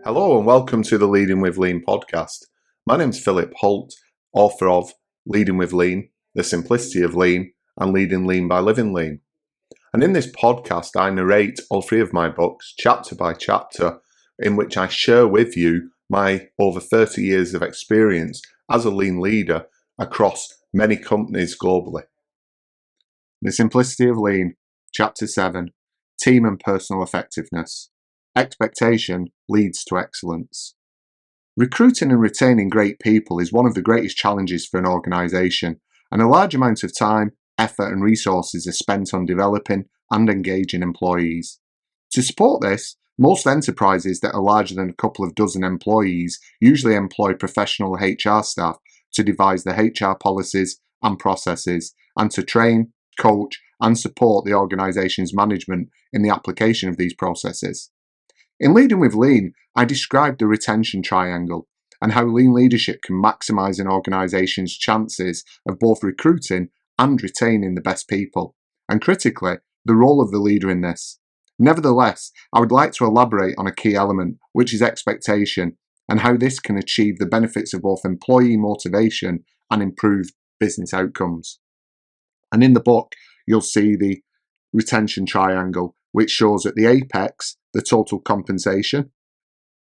Hello and welcome to the Leading with Lean podcast. My name's Philip Holt, author of Leading with Lean, The Simplicity of Lean, and Leading Lean by Living Lean. And in this podcast, I narrate all three of my books, chapter by chapter, in which I share with you my over 30 years of experience as a lean leader across many companies globally. The Simplicity of Lean, Chapter 7, Team and Personal Effectiveness. Expectation leads to excellence. Recruiting and retaining great people is one of the greatest challenges for an organisation, and a large amount of time, effort and resources are spent on developing and engaging employees. To support this, most enterprises that are larger than a couple of dozen employees usually employ professional HR staff to devise the HR policies and processes, and to train, coach and support the organisation's management in the application of these processes. In Leading with Lean, I described the retention triangle and how lean leadership can maximise an organisation's chances of both recruiting and retaining the best people, and critically, the role of the leader in this. Nevertheless, I would like to elaborate on a key element, which is expectation, and how this can achieve the benefits of both employee motivation and improved business outcomes. And in the book, you'll see the retention triangle, which shows at the apex the total compensation,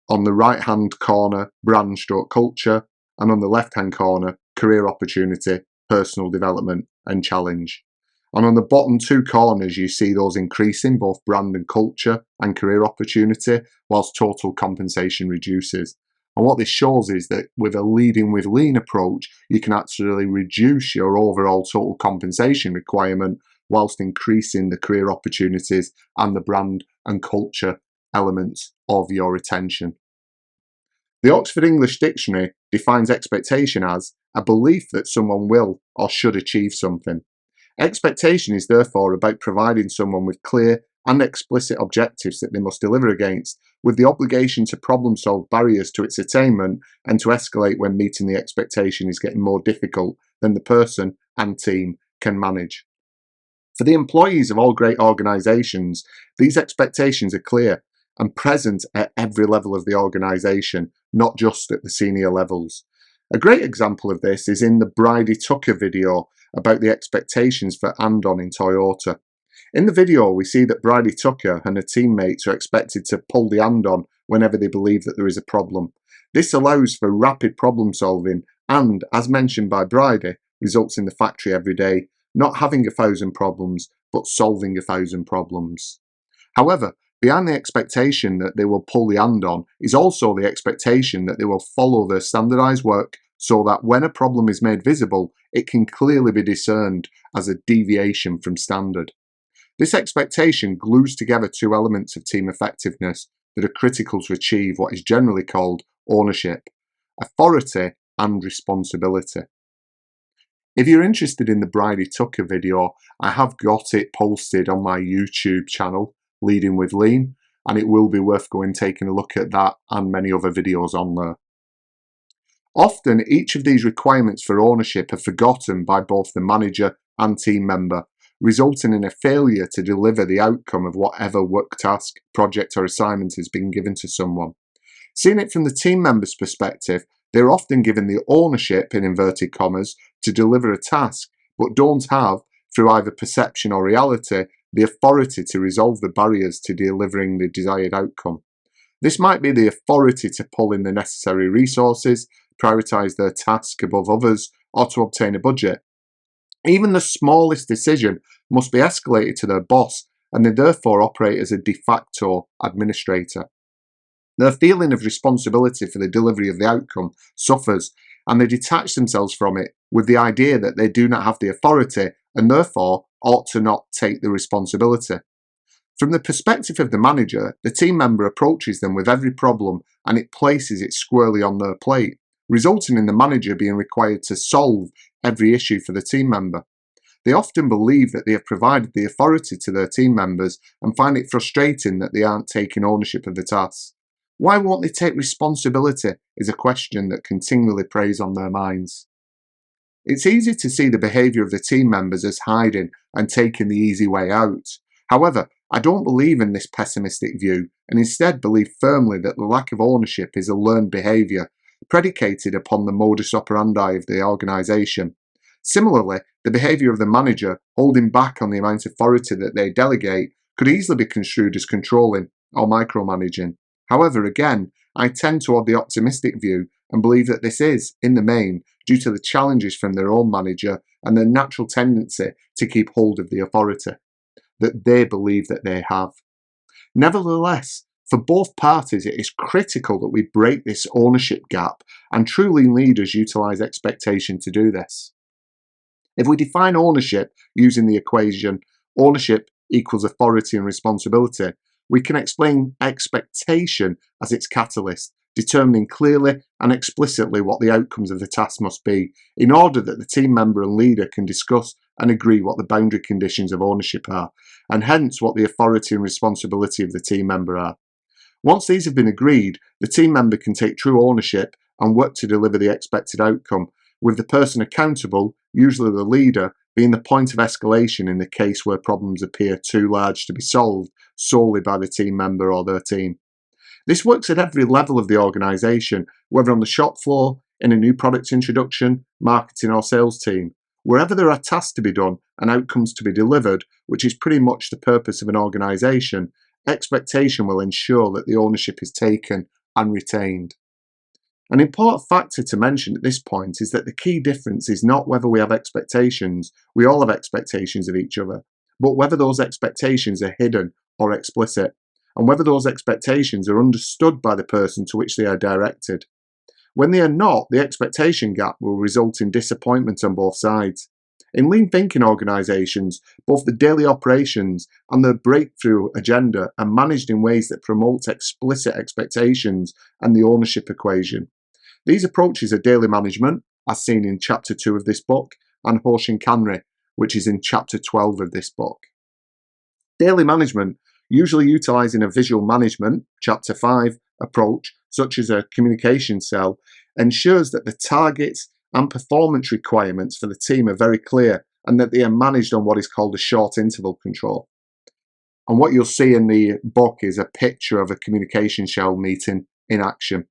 on the right hand corner brand stroke culture, and on the left hand corner career opportunity, personal development and challenge. And on the bottom two corners you see those increasing, both brand and culture and career opportunity, whilst total compensation reduces. And what this shows is that with a Leading with Lean approach, you can actually reduce your overall total compensation requirement whilst increasing the career opportunities and the brand and culture elements of your retention. The Oxford English Dictionary defines expectation as a belief that someone will or should achieve something. Expectation is therefore about providing someone with clear and explicit objectives that they must deliver against, with the obligation to problem solve barriers to its attainment and to escalate when meeting the expectation is getting more difficult than the person and team can manage. For the employees of all great organisations, these expectations are clear and present at every level of the organisation, not just at the senior levels. A great example of this is in the Bridie Tucker video about the expectations for Andon in Toyota. In the video, we see that Bridie Tucker and her teammates are expected to pull the Andon whenever they believe that there is a problem. This allows for rapid problem solving and, as mentioned by Bridie, results in the factory every day not having 1,000 problems, but solving 1,000 problems. However, behind the expectation that they will pull the Andon is also the expectation that they will follow their standardised work so that when a problem is made visible, it can clearly be discerned as a deviation from standard. This expectation glues together two elements of team effectiveness that are critical to achieve what is generally called ownership, authority and responsibility. If you're interested in the Bridie Tucker video, I have got it posted on my YouTube channel, Leading with Lean, and it will be worth going taking a look at that and many other videos on there. Often, each of these requirements for ownership are forgotten by both the manager and team member, resulting in a failure to deliver the outcome of whatever work task, project or assignment has been given to someone. Seeing it from the team member's perspective, they're often given the ownership, in inverted commas, to deliver a task, but don't have, through either perception or reality, the authority to resolve the barriers to delivering the desired outcome. This might be the authority to pull in the necessary resources, prioritise their task above others, or to obtain a budget. Even the smallest decision must be escalated to their boss, and they therefore operate as a de facto administrator. Their feeling of responsibility for the delivery of the outcome suffers, and they detach themselves from it with the idea that they do not have the authority and therefore ought to not take the responsibility. From the perspective of the manager, the team member approaches them with every problem and it places it squarely on their plate, resulting in the manager being required to solve every issue for the team member. They often believe that they have provided the authority to their team members and find it frustrating that they aren't taking ownership of the task. Why won't they take responsibility is a question that continually preys on their minds. It's easy to see the behaviour of the team members as hiding and taking the easy way out. However, I don't believe in this pessimistic view and instead believe firmly that the lack of ownership is a learned behaviour predicated upon the modus operandi of the organisation. Similarly, the behaviour of the manager holding back on the amount of authority that they delegate could easily be construed as controlling or micromanaging. However, again, I tend toward the optimistic view and believe that this is, in the main, due to the challenges from their own manager and their natural tendency to keep hold of the authority that they believe that they have. Nevertheless, for both parties, it is critical that we break this ownership gap, and true lean leaders utilise expectation to do this. If we define ownership using the equation ownership equals authority and responsibility, we can explain expectation as its catalyst, determining clearly and explicitly what the outcomes of the task must be, in order that the team member and leader can discuss and agree what the boundary conditions of ownership are, and hence what the authority and responsibility of the team member are. Once these have been agreed, the team member can take true ownership and work to deliver the expected outcome, with the person accountable, usually the leader, being the point of escalation in the case where problems appear too large to be solved solely by the team member or their team. This works at every level of the organisation, whether on the shop floor, in a new product introduction, marketing or sales team. Wherever there are tasks to be done and outcomes to be delivered, which is pretty much the purpose of an organisation, expectation will ensure that the ownership is taken and retained. An important factor to mention at this point is that the key difference is not whether we have expectations, we all have expectations of each other, but whether those expectations are hidden or explicit, and whether those expectations are understood by the person to which they are directed. When they are not, the expectation gap will result in disappointment on both sides. In lean thinking organisations, both the daily operations and the breakthrough agenda are managed in ways that promote explicit expectations and the ownership equation. These approaches are daily management, as seen in chapter 2 of this book, and Hoshinkanri, which is in chapter 12 of this book. Daily management, usually utilising a visual management, chapter 5, approach, such as a communication cell, ensures that the targets and performance requirements for the team are very clear and that they are managed on what is called a short interval control. And what you'll see in the book is a picture of a communication cell meeting in action.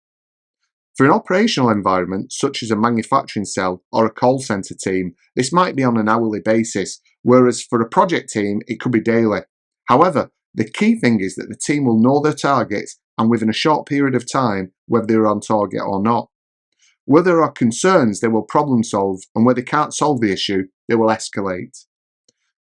For an operational environment, such as a manufacturing cell or a call centre team, this might be on an hourly basis, whereas for a project team, it could be daily. However, the key thing is that the team will know their targets and within a short period of time, whether they're on target or not. Where there are concerns, they will problem solve, and where they can't solve the issue, they will escalate.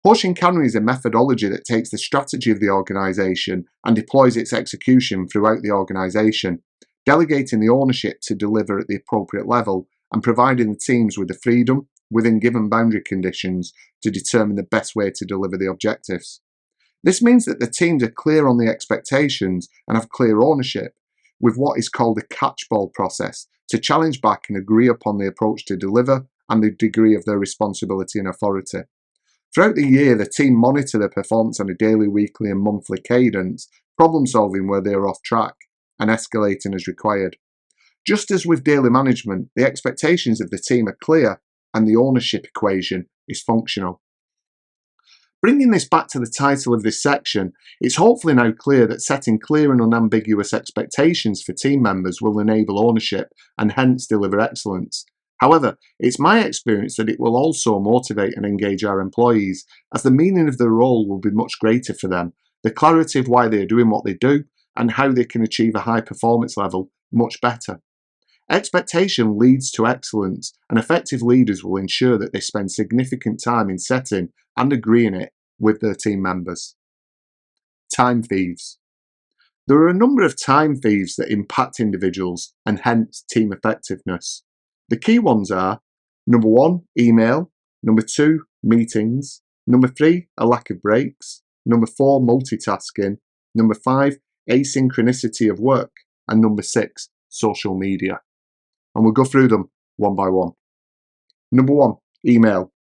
Hoshinkanri is a methodology that takes the strategy of the organisation and deploys its execution throughout the organisation, delegating the ownership to deliver at the appropriate level and providing the teams with the freedom, within given boundary conditions, to determine the best way to deliver the objectives. This means that the teams are clear on the expectations and have clear ownership, with what is called a catch-ball process, to challenge back and agree upon the approach to deliver and the degree of their responsibility and authority. Throughout the year, the team monitor their performance on a daily, weekly and monthly cadence, problem solving where they are off track and escalating as required. Just as with daily management, the expectations of the team are clear and the ownership equation is functional. Bringing this back to the title of this section, it's hopefully now clear that setting clear and unambiguous expectations for team members will enable ownership and hence deliver excellence. However, it's my experience that it will also motivate and engage our employees, as the meaning of their role will be much greater for them, the clarity of why they are doing what they do, and how they can achieve a high performance level much better. Expectation leads to excellence, and effective leaders will ensure that they spend significant time in setting and agreeing it with their team members. Time thieves. There are a number of time thieves that impact individuals and hence team effectiveness. The key ones are: number 1, email; number 2, meetings; number 3, a lack of breaks; number 4, multitasking; number 5, asynchronicity of work; and number 6, social media. And we'll go through them one by one. Number 1, email.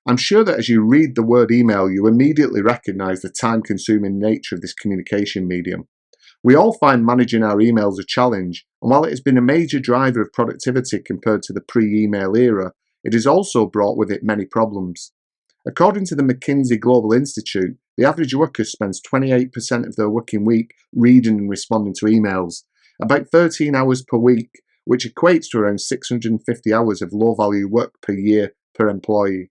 I'm sure that as you read the word email, you immediately recognise the time-consuming nature of this communication medium. We all find managing our emails a challenge, and while it has been a major driver of productivity compared to the pre-email era, it has also brought with it many problems. According to the McKinsey Global Institute, the average worker spends 28% of their working week reading and responding to emails, about 13 hours per week, which equates to around 650 hours of low-value work per year per employee.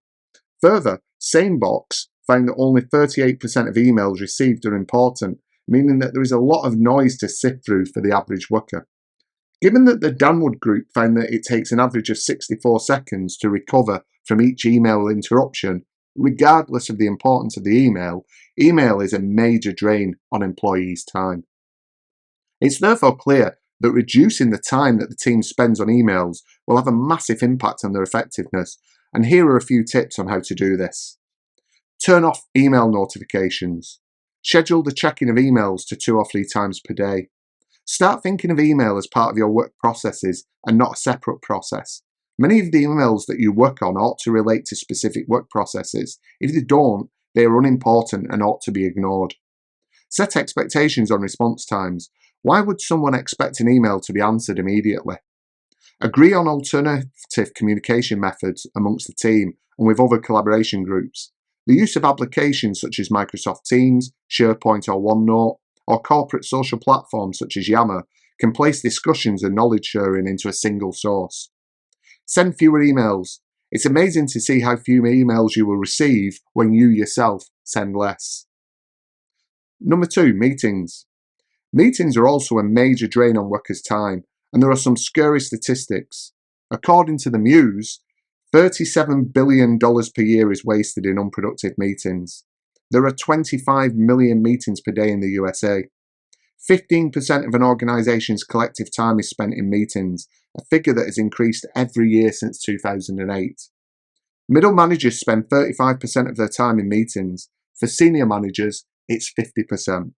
Further, SaneBox found that only 38% of emails received are important, meaning that there is a lot of noise to sift through for the average worker. Given that the Danwood Group found that it takes an average of 64 seconds to recover from each email interruption, regardless of the importance of the email is a major drain on employees' time. It's therefore clear that reducing the time that the team spends on emails will have a massive impact on their effectiveness, and here are a few tips on how to do this. Turn off email notifications. Schedule the checking of emails to 2 or 3 times per day. Start thinking of email as part of your work processes and not a separate process. Many of the emails that you work on ought to relate to specific work processes. If they don't, they are unimportant and ought to be ignored. Set expectations on response times. Why would someone expect an email to be answered immediately? Agree on alternative communication methods amongst the team and with other collaboration groups. The use of applications such as Microsoft Teams, SharePoint or OneNote, or corporate social platforms such as Yammer can place discussions and knowledge sharing into a single source. Send fewer emails. It's amazing to see how few emails you will receive when you yourself send less. Number 2, meetings. Meetings are also a major drain on workers' time, and there are some scary statistics. According to the Muse, $37 billion per year is wasted in unproductive meetings. There are 25 million meetings per day in the USA. 15% of an organisation's collective time is spent in meetings, a figure that has increased every year since 2008. Middle managers spend 35% of their time in meetings. For senior managers, it's 50%.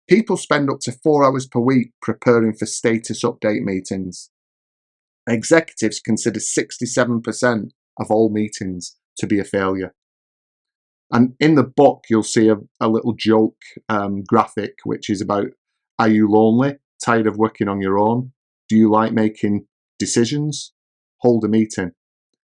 People spend up to 4 hours per week preparing for status update meetings. Executives consider 67% of all meetings to be a failure. And in the book, you'll see a little joke graphic, which is about, are you lonely, tired of working on your own? Do you like making decisions? Hold a meeting.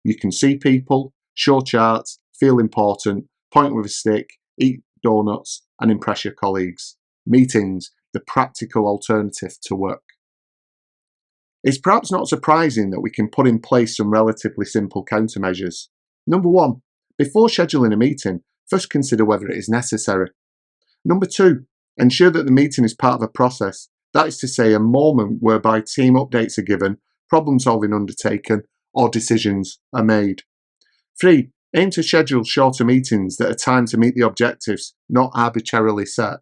You can see people, show charts, feel important, point with a stick, eat donuts, and impress your colleagues. Meetings, the practical alternative to work. It's perhaps not surprising that we can put in place some relatively simple countermeasures. Number 1, before scheduling a meeting, first consider whether it is necessary. Number 2, ensure that the meeting is part of a process, that is to say, a moment whereby team updates are given, problem solving undertaken, or decisions are made. 3, aim to schedule shorter meetings that are timed to meet the objectives, not arbitrarily set.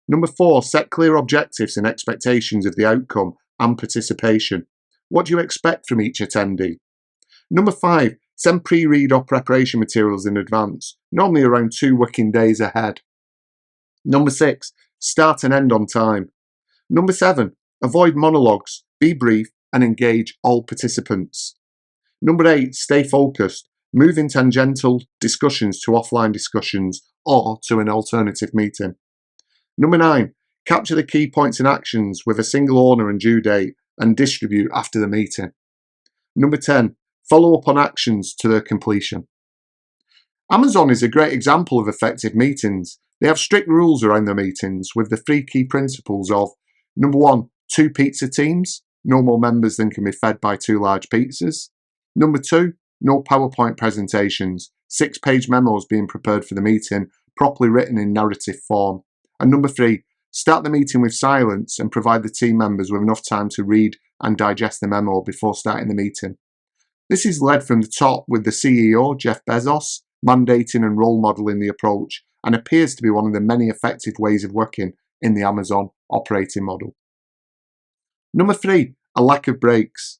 Number 4, set clear objectives and expectations of the outcome and participation. What do you expect from each attendee? Number 5, send pre-read or preparation materials in advance, normally around 2 working days ahead. Number 6, start and end on time. Number 7, avoid monologues, be brief and engage all participants. Number 8, stay focused. Move in tangential discussions to offline discussions or to an alternative meeting. Number 9, capture the key points and actions with a single owner and due date and distribute after the meeting. Number 10, follow up on actions to their completion. Amazon is a great example of effective meetings. They have strict rules around their meetings with the 3 key principles of number 1, 2 pizza teams, no more members than can be fed by 2 large pizzas. Number 2, no PowerPoint presentations, 6-page memos being prepared for the meeting, properly written in narrative form. And number 3, start the meeting with silence and provide the team members with enough time to read and digest the memo before starting the meeting. This is led from the top with the CEO, Jeff Bezos, mandating and role modelling the approach and appears to be one of the many effective ways of working in the Amazon operating model. Number 3, a lack of breaks.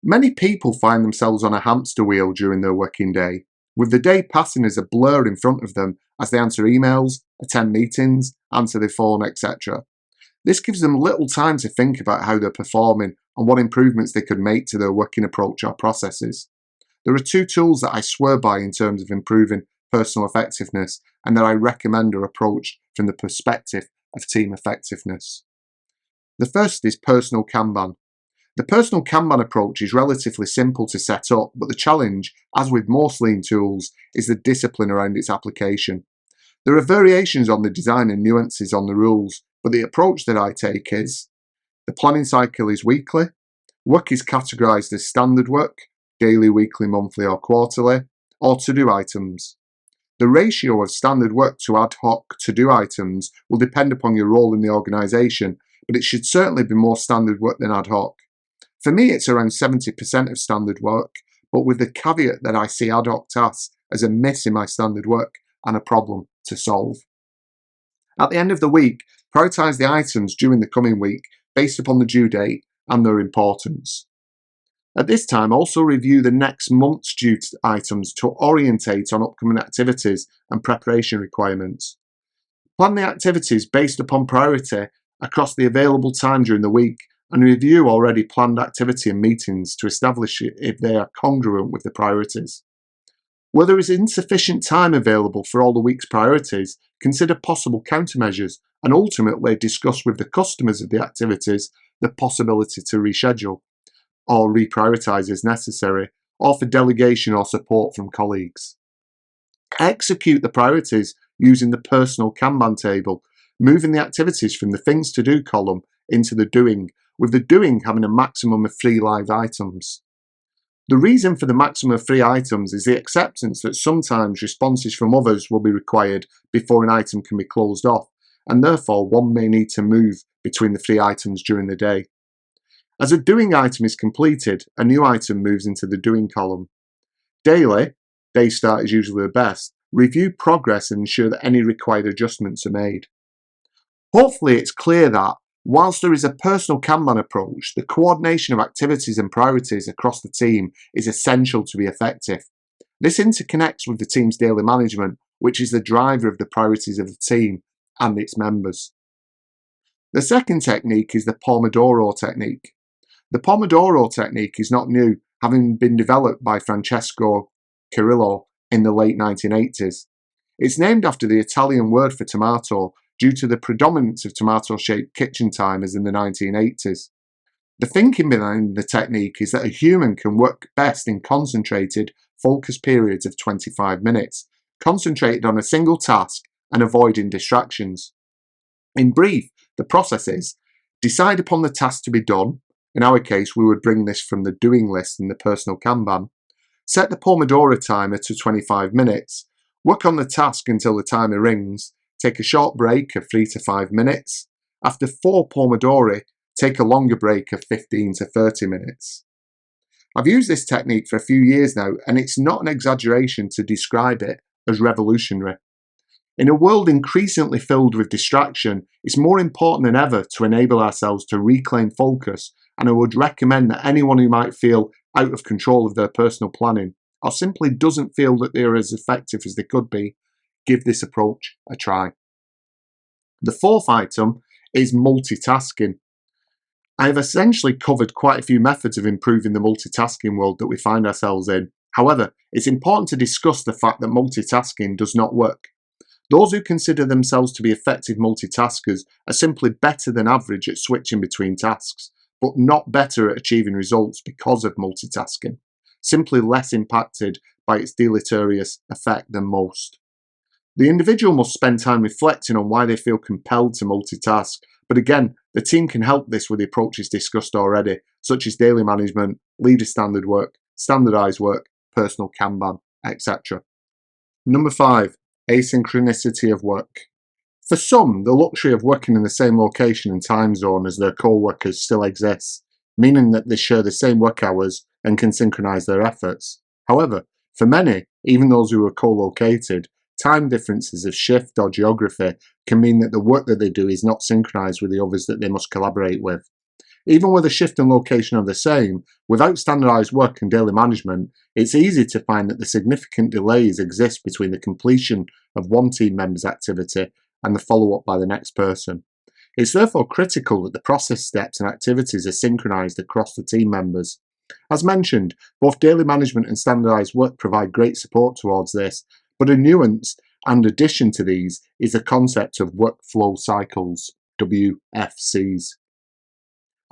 Many people find themselves on a hamster wheel during their working day, with the day passing as a blur in front of them as they answer emails, attend meetings, answer their phone, etc. This gives them little time to think about how they're performing and what improvements they could make to their working approach or processes. There are 2 tools that I swear by in terms of improving personal effectiveness and that I recommend are approached from the perspective of team effectiveness. The first is personal Kanban. The personal Kanban approach is relatively simple to set up, but the challenge, as with most lean tools, is the discipline around its application. There are variations on the design and nuances on the rules, but the approach that I take is the planning cycle is weekly, work is categorised as standard work, daily, weekly, monthly or quarterly, or to-do items. The ratio of standard work to ad hoc to-do items will depend upon your role in the organisation, but it should certainly be more standard work than ad hoc. For me, it's around 70% of standard work, but with the caveat that I see ad hoc tasks as a miss in my standard work and a problem to solve. At the end of the week, prioritise the items during the coming week based upon the due date and their importance. At this time, also review the next month's due items to orientate on upcoming activities and preparation requirements. Plan the activities based upon priority across the available time during the week and review already planned activity and meetings to establish if they are congruent with the priorities. Where there is insufficient time available for all the week's priorities, consider possible countermeasures and ultimately discuss with the customers of the activities the possibility to reschedule or reprioritise as necessary, or for delegation or support from colleagues. Execute the priorities using the personal Kanban table, moving the activities from the things to do column into the doing, with the doing having a maximum of 3 live items. The reason for the maximum of 3 items is the acceptance that sometimes responses from others will be required before an item can be closed off, and therefore one may need to move between the 3 items during the day. As a doing item is completed, a new item moves into the doing column. Daily, day start is usually the best, review progress and ensure that any required adjustments are made. Hopefully it's clear that, whilst there is a personal Kanban approach, the coordination of activities and priorities across the team is essential to be effective. This interconnects with the team's daily management, which is the driver of the priorities of the team and its members. The second technique is the Pomodoro technique. The Pomodoro technique is not new, having been developed by Francesco Cirillo in the late 1980s. It's named after the Italian word for tomato due to the predominance of tomato-shaped kitchen timers in the 1980s. The thinking behind the technique is that a human can work best in concentrated, focused periods of 25 minutes, concentrated on a single task and avoiding distractions. In brief, the process is, decide upon the task to be done. In our case, we would bring this from the doing list in the personal Kanban. Set the Pomodoro timer to 25 minutes. Work on the task until the timer rings. Take a short break of 3 to 5 minutes. After 4 Pomodori, take a longer break of 15 to 30 minutes. I've used this technique for a few years now, and it's not an exaggeration to describe it as revolutionary. In a world increasingly filled with distraction, it's more important than ever to enable ourselves to reclaim focus, and I would recommend that anyone who might feel out of control of their personal planning, or simply doesn't feel that they're as effective as they could be, give this approach a try. The fourth item is multitasking. I have essentially covered quite a few methods of improving the multitasking world that we find ourselves in. However, it's important to discuss the fact that multitasking does not work. Those who consider themselves to be effective multitaskers are simply better than average at switching between tasks, but not better at achieving results because of multitasking, simply less impacted by its deleterious effect than most. The individual must spend time reflecting on why they feel compelled to multitask, but again, the team can help this with the approaches discussed already, such as daily management, leader standard work, standardized work, personal Kanban, etc. Number 5, asynchronicity of work. For some, the luxury of working in the same location and time zone as their co-workers still exists, meaning that they share the same work hours and can synchronize their efforts. However, for many, even those who are co-located, time differences of shift or geography can mean that the work that they do is not synchronized with the others that they must collaborate with. Even where the shift and location are the same, without standardized work and daily management, it's easy to find that the significant delays exist between the completion of one team member's activity and the follow-up by the next person. It's therefore critical that the process steps and activities are synchronized across the team members. As mentioned, both daily management and standardized work provide great support towards this, but a nuance and addition to these is the concept of workflow cycles, WFCs.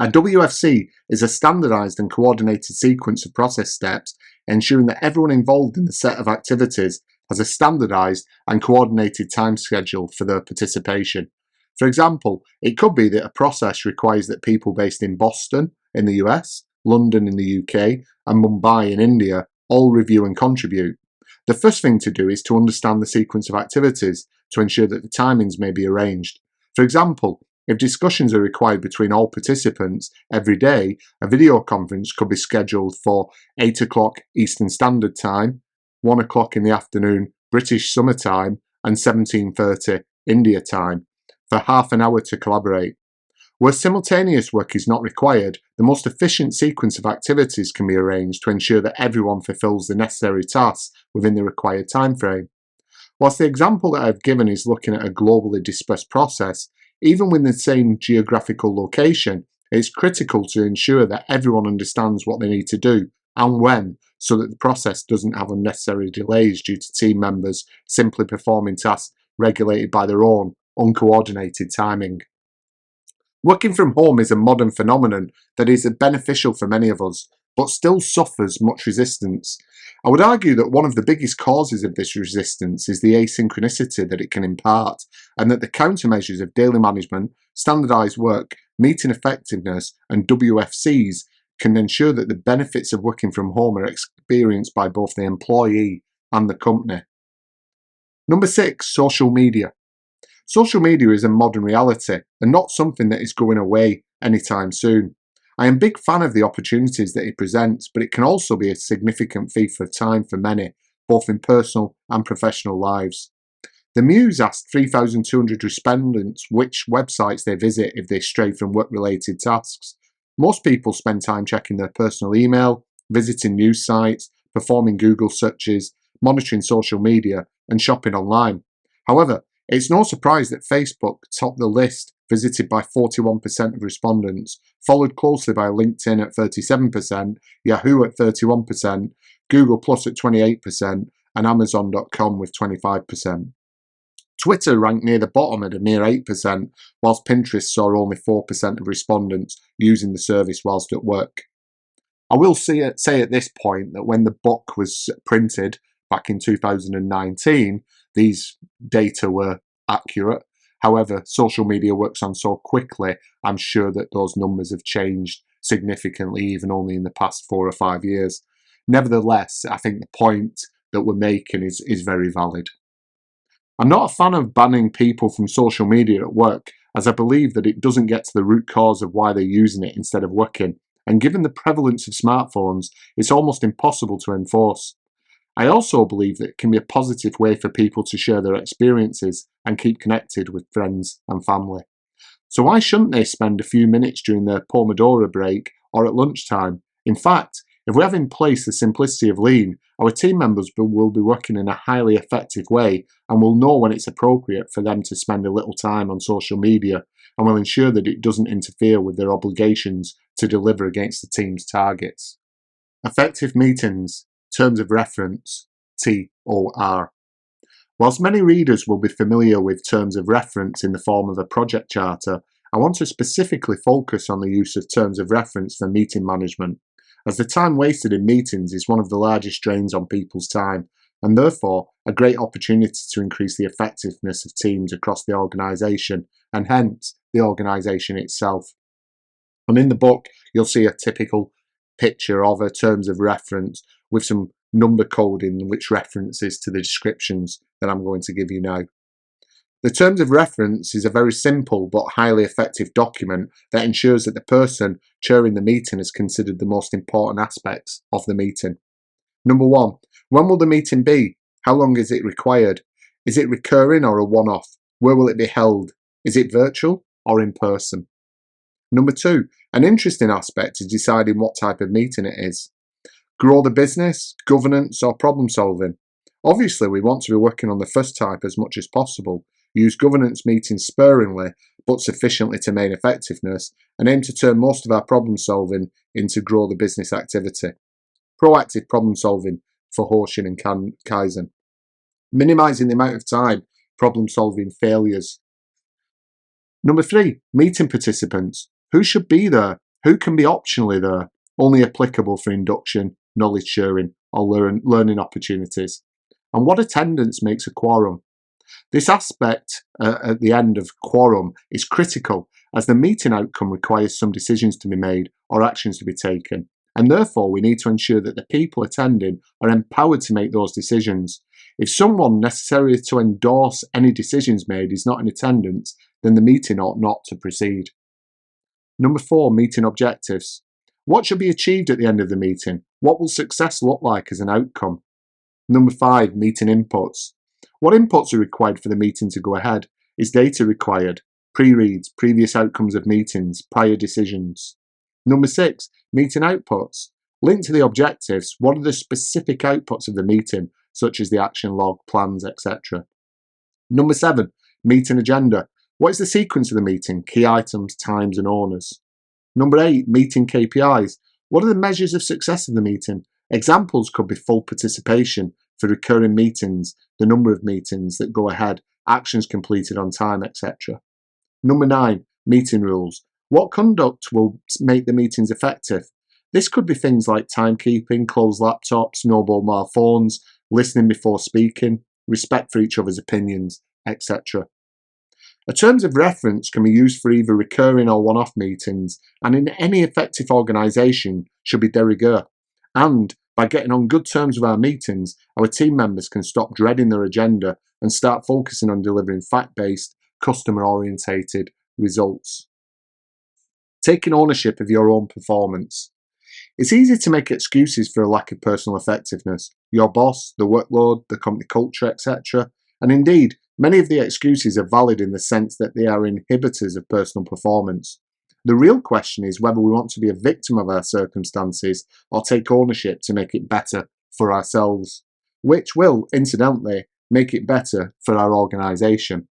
A WFC is a standardised and coordinated sequence of process steps, ensuring that everyone involved in the set of activities has a standardised and coordinated time schedule for their participation. For example, it could be that a process requires that people based in Boston in the US, London in the UK, and Mumbai in India all review and contribute. The first thing to do is to understand the sequence of activities to ensure that the timings may be arranged. For example, if discussions are required between all participants every day, a video conference could be scheduled for 8 o'clock Eastern Standard Time, 1 o'clock in the afternoon British Summer Time, and 17:30 India Time for half an hour to collaborate. Where simultaneous work is not required, the most efficient sequence of activities can be arranged to ensure that everyone fulfills the necessary tasks within the required time frame. Whilst the example that I've given is looking at a globally dispersed process, even within the same geographical location, it's critical to ensure that everyone understands what they need to do and when, so that the process doesn't have unnecessary delays due to team members simply performing tasks regulated by their own uncoordinated timing. Working from home is a modern phenomenon that is beneficial for many of us, but still suffers much resistance. I would argue that one of the biggest causes of this resistance is the asynchronicity that it can impart, and that the countermeasures of daily management, standardised work, meeting effectiveness, and WFCs can ensure that the benefits of working from home are experienced by both the employee and the company. Number 6, social media. Social media is a modern reality and not something that is going away anytime soon. I am a big fan of the opportunities that it presents, but it can also be a significant thief of time for many, both in personal and professional lives. The Muse asked 3,200 respondents which websites they visit if they stray from work-related tasks. Most people spend time checking their personal email, visiting news sites, performing Google searches, monitoring social media, and shopping online. However, it's no surprise that Facebook topped the list, visited by 41% of respondents, followed closely by LinkedIn at 37%, Yahoo at 31%, Google Plus at 28%, and Amazon.com with 25%. Twitter ranked near the bottom at a mere 8%, whilst Pinterest saw only 4% of respondents using the service whilst at work. I will say at this point that when the book was printed back in 2019, these data were accurate. However, social media works on so quickly, I'm sure that those numbers have changed significantly, even only in the past 4 or 5 years. Nevertheless, I think the point that we're making is very valid. I'm not a fan of banning people from social media at work, as I believe that it doesn't get to the root cause of why they're using it instead of working, and given the prevalence of smartphones, it's almost impossible to enforce. I also believe that it can be a positive way for people to share their experiences and keep connected with friends and family. So why shouldn't they spend a few minutes during their Pomodoro break or at lunchtime? In fact, if we have in place the simplicity of Lean, our team members will be working in a highly effective way and will know when it's appropriate for them to spend a little time on social media, and will ensure that it doesn't interfere with their obligations to deliver against the team's targets. Effective meetings. Terms of reference, TOR. Whilst many readers will be familiar with terms of reference in the form of a project charter, I want to specifically focus on the use of terms of reference for meeting management, as the time wasted in meetings is one of the largest drains on people's time, and therefore a great opportunity to increase the effectiveness of teams across the organisation, and hence the organisation itself. And in the book, you'll see a typical picture of a terms of reference with some number coding which references to the descriptions that I'm going to give you now. The terms of reference is a very simple but highly effective document that ensures that the person chairing the meeting has considered the most important aspects of the meeting. Number 1, when will the meeting be? How long is it required? Is it recurring or a one-off? Where will it be held? Is it virtual or in person? Number 2, an interesting aspect is deciding what type of meeting it is. Grow the business, governance, or problem solving? Obviously, we want to be working on the first type as much as possible, use governance meetings sparingly but sufficiently to maintain effectiveness, and aim to turn most of our problem solving into grow the business activity. Proactive problem solving for Hoshin and Kaizen. Minimising the amount of time problem solving failures. Number 3, meeting participants. Who should be there? Who can be optionally there, only applicable for induction, knowledge sharing, or learning opportunities? And what attendance makes a quorum? This aspect at the end of quorum is critical, as the meeting outcome requires some decisions to be made or actions to be taken, and therefore we need to ensure that the people attending are empowered to make those decisions. If someone necessary to endorse any decisions made is not in attendance, then the meeting ought not to proceed. Number 4, meeting objectives. What should be achieved at the end of the meeting? What will success look like as an outcome? Number 5, meeting inputs. What inputs are required for the meeting to go ahead? Is data required? Pre-reads, previous outcomes of meetings, prior decisions. Number 6, meeting outputs. Linked to the objectives, what are the specific outputs of the meeting, such as the action log, plans, etc. Number 7, meeting agenda. What is the sequence of the meeting, key items, times and owners? Number 8, meeting KPIs. What are the measures of success of the meeting? Examples could be full participation for recurring meetings, the number of meetings that go ahead, actions completed on time, etc. Number 9, meeting rules. What conduct will make the meetings effective? This could be things like timekeeping, closed laptops, no mobile phones, listening before speaking, respect for each other's opinions, etc. A terms of reference can be used for either recurring or one-off meetings, and in any effective organisation should be de rigueur. And by getting on good terms with our meetings, our team members can stop dreading their agenda and start focusing on delivering fact-based, customer-orientated results. Taking ownership of your own performance. It's easy to make excuses for a lack of personal effectiveness, your boss, the workload, the company culture, etc. And indeed, many of the excuses are valid in the sense that they are inhibitors of personal performance. The real question is whether we want to be a victim of our circumstances or take ownership to make it better for ourselves, which will, incidentally, make it better for our organisation.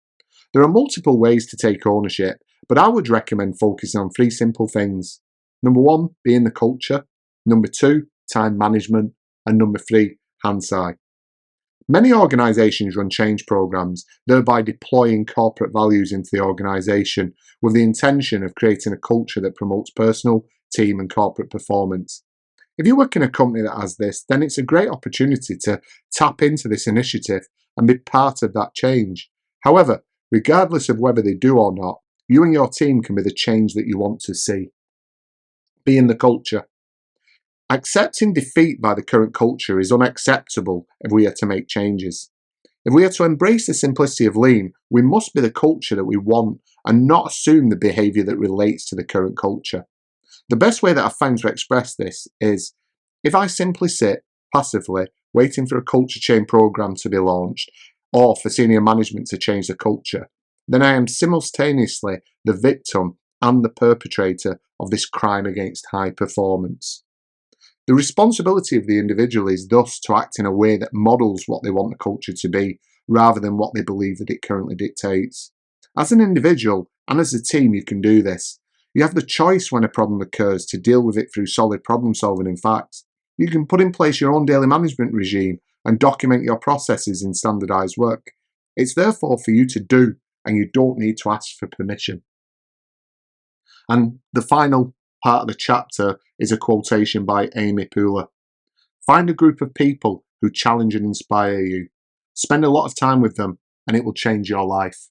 There are multiple ways to take ownership, but I would recommend focusing on 3 simple things. Number 1, being the culture. Number 2, time management. And number 3, hindsight. Many organisations run change programs, thereby deploying corporate values into the organisation with the intention of creating a culture that promotes personal, team and corporate performance. If you work in a company that has this, then it's a great opportunity to tap into this initiative and be part of that change. However, regardless of whether they do or not, you and your team can be the change that you want to see. Be in the culture. Accepting defeat by the current culture is unacceptable if we are to make changes. If we are to embrace the simplicity of lean, we must be the culture that we want and not assume the behaviour that relates to the current culture. The best way that I've found to express this is, if I simply sit passively waiting for a culture change programme to be launched or for senior management to change the culture, then I am simultaneously the victim and the perpetrator of this crime against high performance. The responsibility of the individual is thus to act in a way that models what they want the culture to be, rather than what they believe that it currently dictates. As an individual and as a team, you can do this. You have the choice when a problem occurs to deal with it through solid problem solving and facts. You can put in place your own daily management regime and document your processes in standardised work. It's therefore for you to do, and you don't need to ask for permission. And the final part of the chapter is a quotation by Amy Poehler. Find a group of people who challenge and inspire you. Spend a lot of time with them and it will change your life.